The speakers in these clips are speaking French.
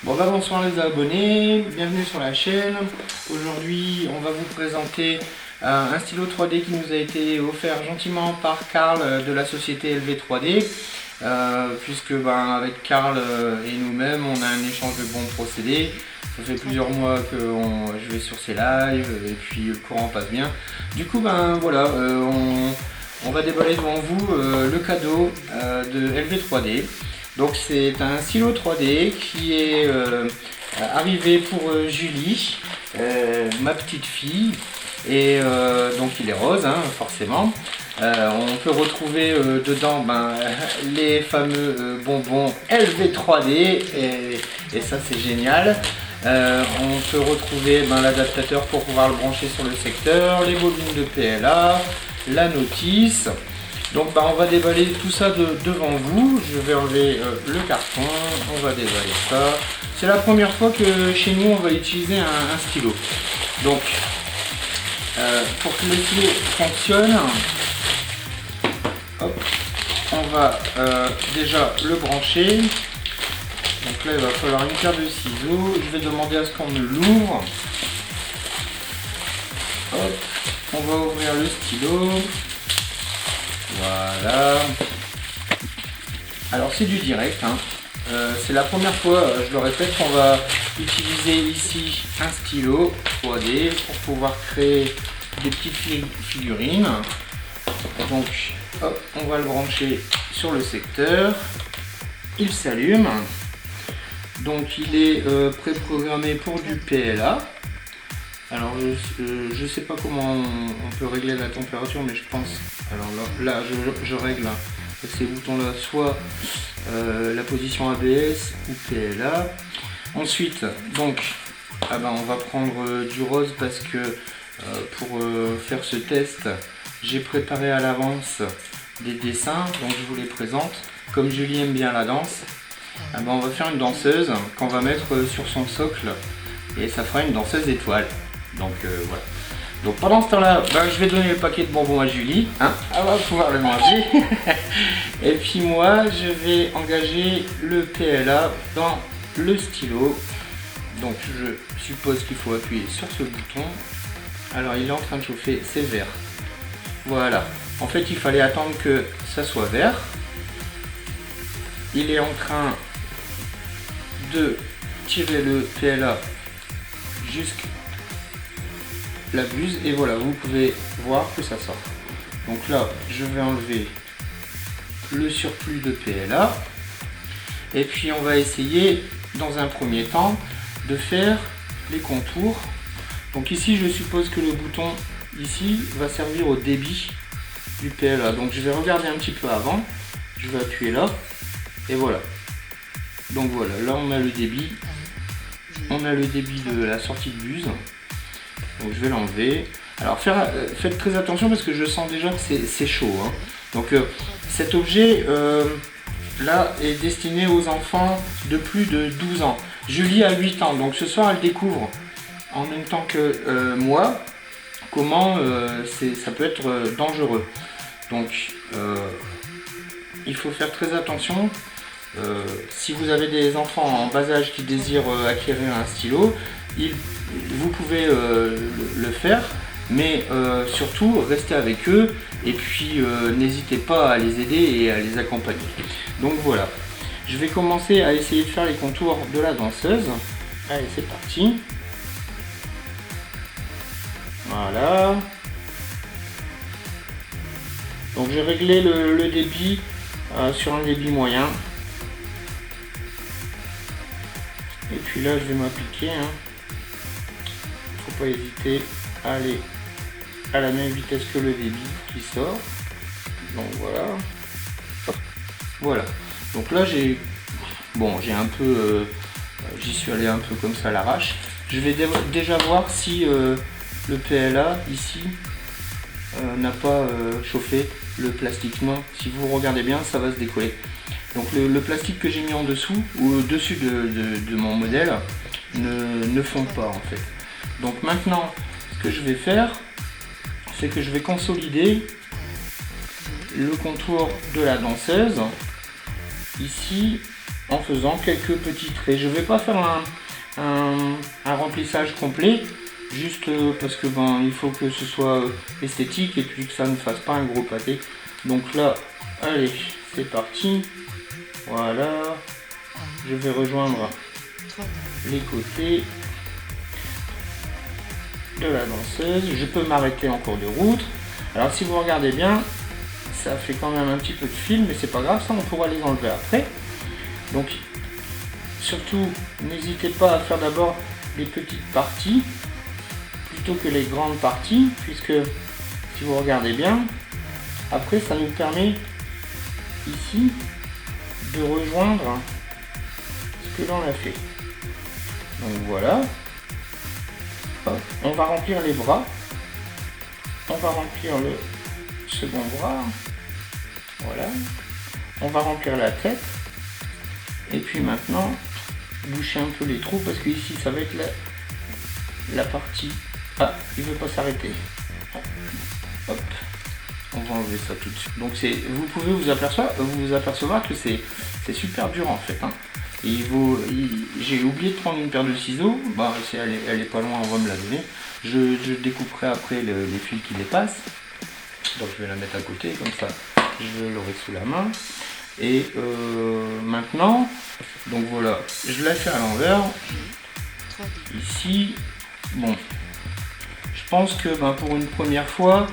Bon bah bonsoir les abonnés, bienvenue sur la chaîne. Aujourd'hui on va vous présenter un stylo 3D qui nous a été offert gentiment par Karl de la société LV3D, puisque avec Karl et nous-mêmes on a un échange de bons procédés. Ça fait plusieurs mois que je vais sur ses lives et puis le courant passe bien. Du coup voilà, on va déballer devant vous le cadeau de LV3D. Donc c'est un stylo 3D qui est arrivé pour Julie, ma petite fille, et donc il est rose forcément. On peut retrouver dedans les fameux bonbons LV3D et ça c'est génial. On peut retrouver l'adaptateur pour pouvoir le brancher sur le secteur, les bobines de PLA, la notice. Donc on va déballer tout ça devant vous. Je vais enlever le carton, on va déballer ça. C'est la première fois que chez nous on va utiliser un stylo. Donc pour que le stylo fonctionne, hop, on va déjà le brancher. Donc là il va falloir une paire de ciseaux. Je vais demander à ce qu'on me l'ouvre. Hop, on va ouvrir le stylo. Voilà. Alors c'est du direct, c'est la première fois, je le répète, qu'on va utiliser ici un stylo 3D pour pouvoir créer des petites figurines. Donc hop, on va le brancher sur le secteur. Il s'allume. Donc il est préprogrammé pour du PLA. Alors je sais pas comment on peut régler la température, mais je pense, alors là je règle avec ces boutons là soit la position ABS ou PLA. Ensuite donc on va prendre du rose parce que pour faire ce test j'ai préparé à l'avance des dessins, donc je vous les présente. Comme Julie aime bien la danse, on va faire une danseuse qu'on va mettre sur son socle et ça fera une danseuse étoile. Donc voilà. Donc pendant ce temps là, je vais donner le paquet de bonbons à Julie, elle va pouvoir le manger. Et puis moi je vais engager le PLA dans le stylo. Donc je suppose qu'il faut appuyer sur ce bouton. Alors il est en train de chauffer, c'est vert. Voilà. En fait il fallait attendre que ça soit vert. Il est en train de tirer le PLA jusqu'à la buse et voilà, vous pouvez voir que ça sort. Donc là je vais enlever le surplus de PLA et puis on va essayer dans un premier temps de faire les contours. Donc ici je suppose que le bouton ici va servir au débit du PLA, donc je vais regarder un petit peu avant, je vais appuyer là et voilà. Donc voilà, là on a le débit, de la sortie de buse. Donc je vais l'enlever. Alors faites très attention parce que je sens déjà que c'est chaud. Donc cet objet là est destiné aux enfants de plus de 12 ans. Julie a 8 ans, donc ce soir elle découvre en même temps que moi comment ça peut être dangereux. Donc il faut faire très attention. Si vous avez des enfants en bas âge qui désirent acquérir un stylo, vous pouvez le faire, mais surtout restez avec eux et puis n'hésitez pas à les aider et à les accompagner. Donc voilà, je vais commencer à essayer de faire les contours de la danseuse. Allez, c'est parti. Voilà. Donc j'ai réglé le débit sur un débit moyen. Et puis là je vais m'appliquer. Faut pas hésiter à aller à la même vitesse que le débit qui sort. Donc voilà. Voilà. Donc là j'ai un peu j'y suis allé un peu comme ça à l'arrache. Je vais déjà voir si le PLA ici n'a pas chauffé le plastique. Non, si vous regardez bien ça va se décoller. Donc le plastique que j'ai mis en dessous ou au-dessus de mon modèle ne fond pas en fait. Donc maintenant ce que je vais faire, c'est que je vais consolider le contour de la danseuse ici en faisant quelques petits traits. Je vais pas faire un remplissage complet, juste parce que ben il faut que ce soit esthétique et puis que ça ne fasse pas un gros pâté. Donc là, allez, c'est parti. Voilà, je vais rejoindre les côtés de la danseuse. Je peux m'arrêter en cours de route. Alors si vous regardez bien, ça fait quand même un petit peu de fil, mais c'est pas grave, ça on pourra les enlever après. Donc surtout, n'hésitez pas à faire d'abord les petites parties plutôt que les grandes parties, puisque si vous regardez bien, après ça nous permet ici de rejoindre ce que l'on a fait. Donc voilà. Hop. On va remplir les bras. On va remplir le second bras. Voilà. On va remplir la tête. Et puis maintenant, boucher un peu les trous parce que ici ça va être la partie. Ah, il veut pas s'arrêter. Hop. On va enlever ça tout de suite. Donc vous pouvez vous apercevoir que c'est super dur en fait. Hein. J'ai oublié de prendre une paire de ciseaux. Bah, elle est pas loin, on va me la donner. Je découperai après les fils qui les passent. Donc je vais la mettre à côté, comme ça je l'aurai sous la main. Et maintenant, donc voilà, je la fais à l'envers. Ici, bon, je pense que ben, pour une première fois,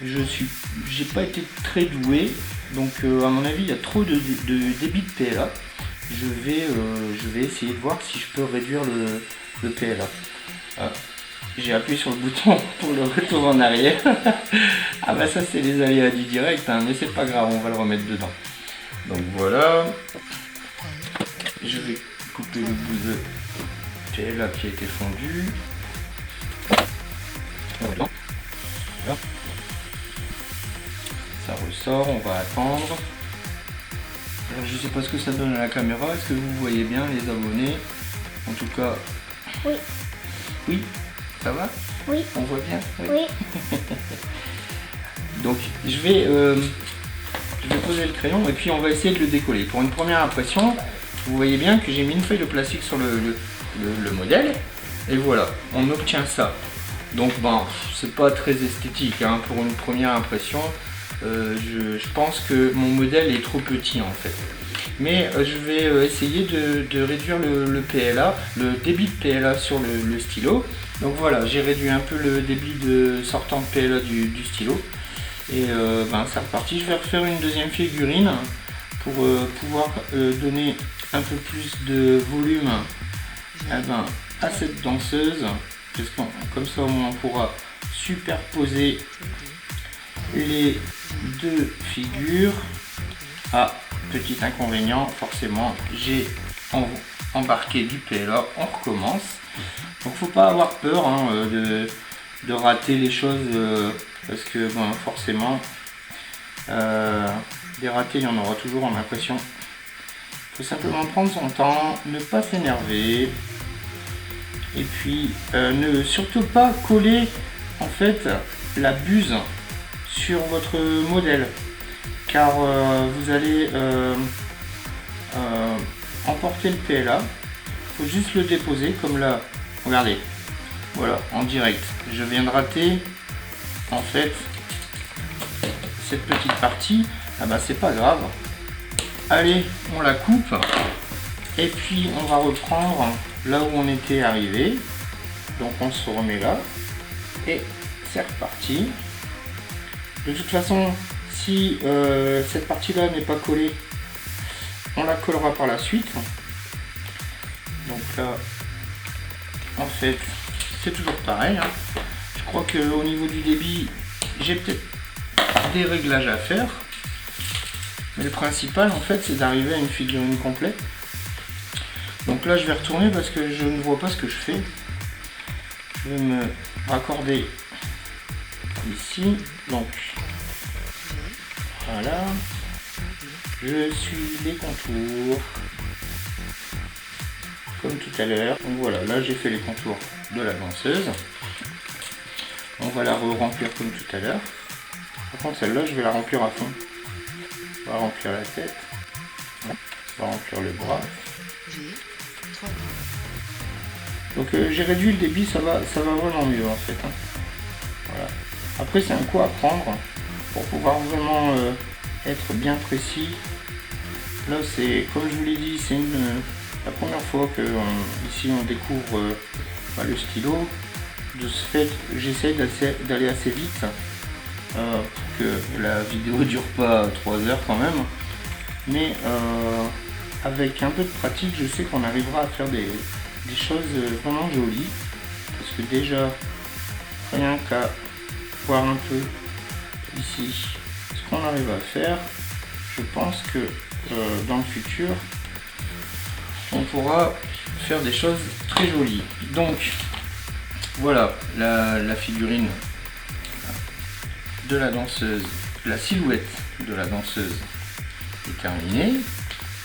j'ai pas été très doué. Donc à mon avis, il y a trop de débit de PLA. Je vais essayer de voir si je peux réduire le PLA. Ah, j'ai appuyé sur le bouton pour le retour en arrière. Ah bah ça c'est les aléas du direct, hein, mais c'est pas grave, on va le remettre dedans. Donc voilà. Je vais couper le bout de PLA qui a été fondu. Voilà. Ça ressort, on va attendre. Alors je sais pas ce que ça donne à la caméra, est-ce que vous voyez bien les abonnés? En tout cas... Oui. Oui, ça va? Oui. On voit bien? Oui. Donc je vais poser le crayon et puis on va essayer de le décoller. Pour une première impression, vous voyez bien que j'ai mis une feuille de plastique sur le modèle. Et voilà, on obtient ça. Donc bon, c'est pas très esthétique hein, pour une première impression. Je pense que mon modèle est trop petit en fait. Mais je vais essayer de réduire le PLA, le débit de PLA sur le stylo. Donc voilà, j'ai réduit un peu le débit de sortant de PLA du stylo. Et ben, c'est reparti. Je vais refaire une deuxième figurine pour pouvoir donner un peu plus de volume à cette danseuse. Parce que comme ça au moins on pourra superposer les deux figures. Ah, petit inconvénient, forcément j'ai embarqué du PLA, on recommence. Donc faut pas avoir peur hein, de rater les choses parce que bon, forcément des ratés il y en aura toujours en impression. Il faut simplement prendre son temps, ne pas s'énerver et puis ne surtout pas coller en fait la buse sur votre modèle car vous allez emporter le PLA. Il faut juste le déposer comme là, regardez, voilà, en direct. Je viens de rater en fait cette petite partie. Ah bah c'est pas grave, allez on la coupe et puis on va reprendre là où on était arrivé. Donc on se remet là et c'est reparti. De toute façon, si cette partie là n'est pas collée, on la collera par la suite. Donc là en fait c'est toujours pareil hein. Je crois que au niveau du débit j'ai peut-être des réglages à faire, mais le principal en fait c'est d'arriver à une figurine complète. Donc là je vais retourner parce que je ne vois pas ce que je fais. Je vais me raccorder ici, donc voilà, je suis les contours comme tout à l'heure. Donc voilà, là j'ai fait les contours de la danseuse. On va la remplir comme tout à l'heure. Par contre celle-là je vais la remplir à fond. On va remplir la tête. On va remplir le bras. Donc j'ai réduit le débit, ça va vraiment mieux en fait. Hein. Voilà. Après c'est un coup à prendre pour pouvoir vraiment être bien précis. Là c'est, comme je vous l'ai dit, c'est la première fois que ici on découvre le stylo. De ce fait, j'essaie d'aller assez vite pour que la vidéo dure pas 3 heures quand même. Mais avec un peu de pratique, je sais qu'on arrivera à faire des choses vraiment jolies. Parce que déjà, rien qu'à voir un peu ici ce qu'on arrive à faire, je pense que dans le futur, on pourra faire des choses très jolies. Donc, voilà la figurine de la danseuse, la silhouette de la danseuse est terminée.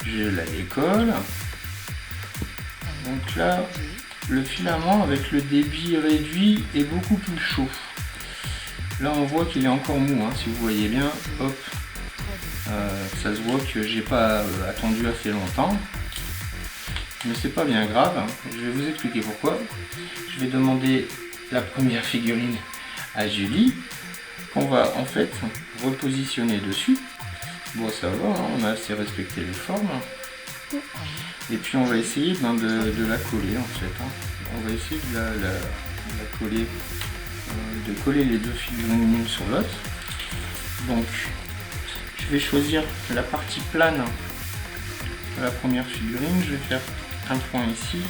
Je la décolle. Donc là, le filament avec le débit réduit est beaucoup plus chaud. Là, on voit qu'il est encore mou, hein, si vous voyez bien. Hop, ça se voit que j'ai pas attendu assez longtemps. Mais c'est pas bien grave, hein. Je vais vous expliquer pourquoi. Je vais demander la première figurine à Julie, qu'on va en fait repositionner dessus. Bon, ça va, hein, on a assez respecté les formes. Et puis on va essayer de la coller en fait. Hein. On va essayer de la coller, de coller les deux figurines l'une sur l'autre. Donc je vais choisir la partie plane de la première figurine. Je vais faire un point ici.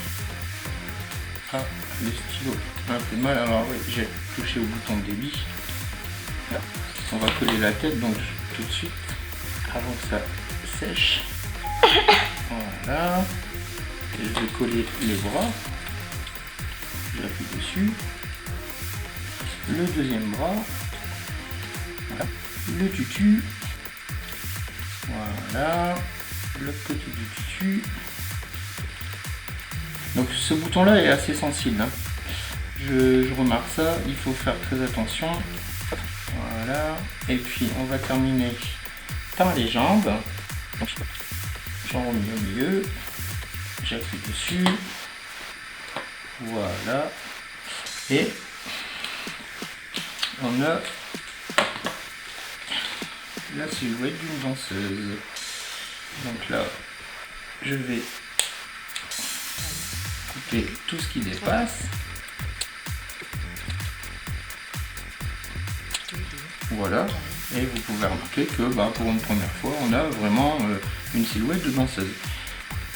Ah, le stylo a un peu de mal, alors ouais, j'ai touché au bouton de débit. Là. On va coller la tête donc tout de suite avant que ça sèche. Voilà. Et je vais coller les bras. J'appuie dessus. Le deuxième bras. Voilà. Le tutu. Voilà. L'autre côté du tutu. Donc ce bouton là est assez sensible. Hein. Je remarque ça. Il faut faire très attention. Voilà. Et puis on va terminer par les jambes. J'en remets au milieu, j'appuie dessus, voilà, et on a la silhouette d'une danseuse. Donc là, je vais couper tout ce qui dépasse. Voilà, et vous pouvez remarquer que pour une première fois, on a vraiment une silhouette de danseuse.